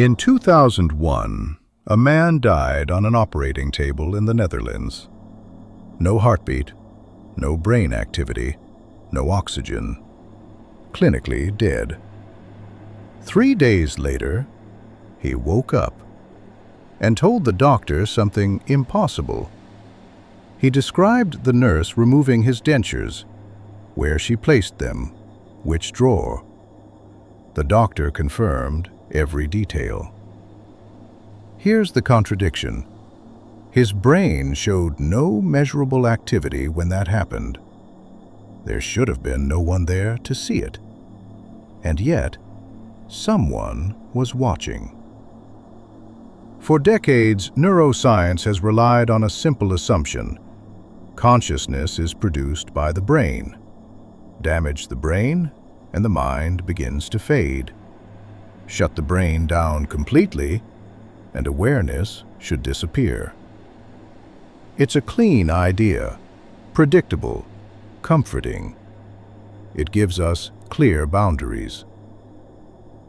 In 2001, a man died on an operating table in the Netherlands. No heartbeat, no brain activity, no oxygen. Clinically dead. 3 days later, he woke up and told the doctor something impossible. He described the nurse removing his dentures, where she placed them, which drawer. The doctor confirmed every detail. Here's the contradiction. His brain showed no measurable activity when that happened. There should have been no one there to see it. And yet, someone was watching. For decades, neuroscience has relied on a simple assumption. Consciousness is produced by the brain. Damage the brain, and the mind begins to fade. Shut the brain down completely, and awareness should disappear. It's a clean idea, predictable, comforting. It gives us clear boundaries.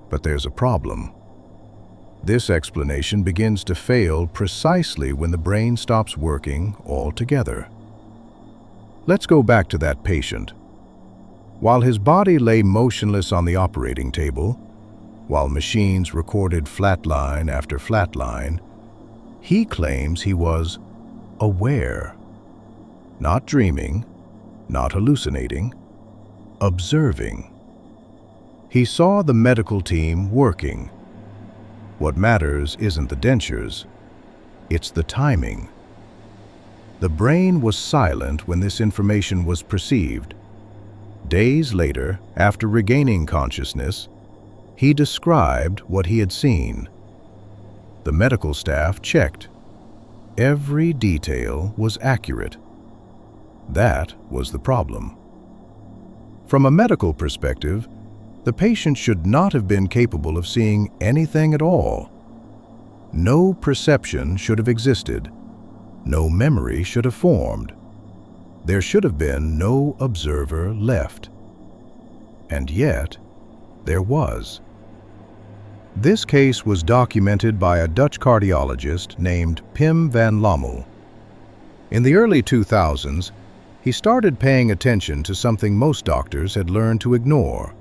But there's a problem. This explanation begins to fail precisely when the brain stops working altogether. Let's go back to that patient. While his body lay motionless on the operating table, while machines recorded flatline after flatline, he claims he was aware. Not dreaming, not hallucinating, observing. He saw the medical team working. What matters isn't the dentures, it's the timing. The brain was silent when this information was perceived. Days later, after regaining consciousness, he described what he had seen. The medical staff checked. Every detail was accurate. That was the problem. From a medical perspective, the patient should not have been capable of seeing anything at all. No perception should have existed. No memory should have formed. There should have been no observer left. And yet, there was. This case was documented by a Dutch cardiologist named Pim van Lommel. In the early 2000s, he started paying attention to something most doctors had learned to ignore.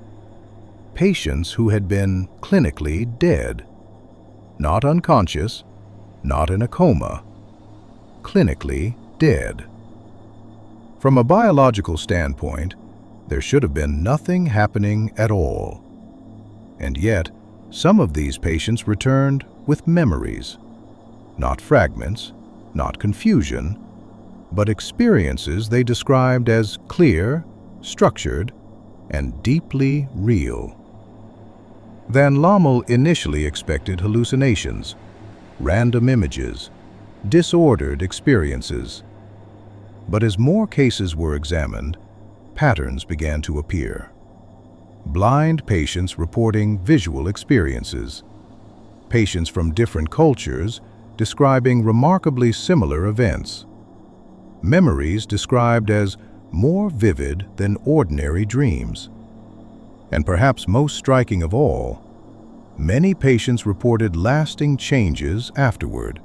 Patients who had been clinically dead. Not unconscious, not in a coma. Clinically dead. From a biological standpoint, there should have been nothing happening at all. And yet, some of these patients returned with memories. Not fragments, not confusion, but experiences they described as clear, structured, and deeply real. Van Lommel initially expected hallucinations, random images, disordered experiences. But as more cases were examined, patterns began to appear. Blind patients reporting visual experiences. Patients from different cultures describing remarkably similar events. Memories described as more vivid than ordinary dreams. And perhaps most striking of all, many patients reported lasting changes afterward.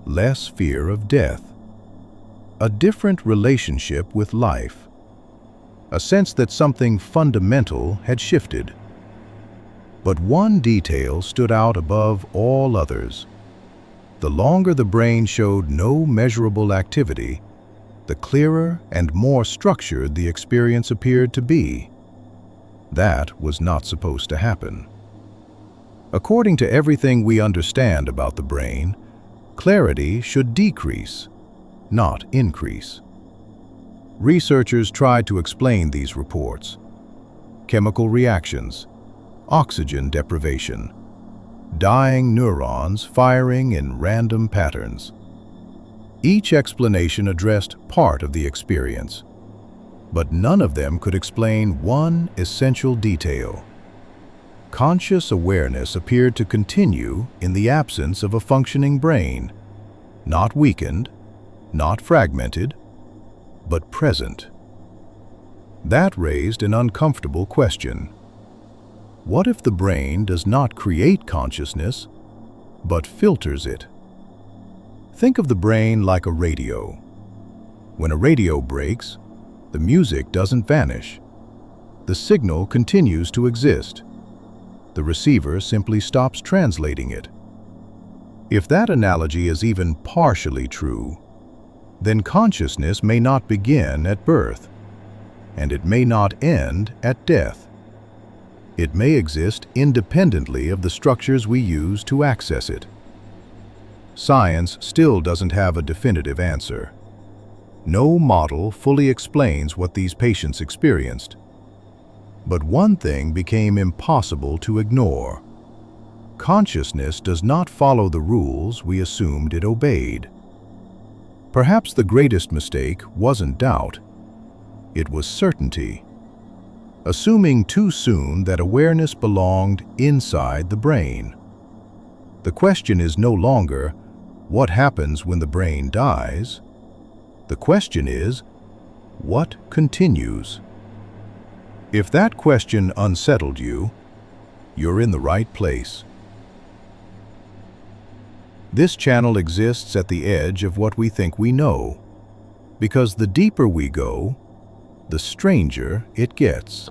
Less fear of death. A different relationship with life. A sense that something fundamental had shifted. But one detail stood out above all others. The longer the brain showed no measurable activity, the clearer and more structured the experience appeared to be. That was not supposed to happen. According to everything we understand about the brain, clarity should decrease, not increase. Researchers tried to explain these reports. Chemical reactions, oxygen deprivation, dying neurons firing in random patterns. Each explanation addressed part of the experience, but none of them could explain one essential detail. Conscious awareness appeared to continue in the absence of a functioning brain, not weakened, not fragmented, but present. That raised an uncomfortable question. What if the brain does not create consciousness, but filters it? Think of the brain like a radio. When a radio breaks, the music doesn't vanish. The signal continues to exist. The receiver simply stops translating it. If that analogy is even partially true, then consciousness may not begin at birth, and it may not end at death. It may exist independently of the structures we use to access it. Science still doesn't have a definitive answer. No model fully explains what these patients experienced. But one thing became impossible to ignore. Consciousness does not follow the rules we assumed it obeyed. Perhaps the greatest mistake wasn't doubt. It was certainty. Assuming too soon that awareness belonged inside the brain. The question is no longer, what happens when the brain dies? The question is, what continues? If that question unsettled you, you're in the right place. This channel exists at the edge of what we think we know, because the deeper we go, the stranger it gets.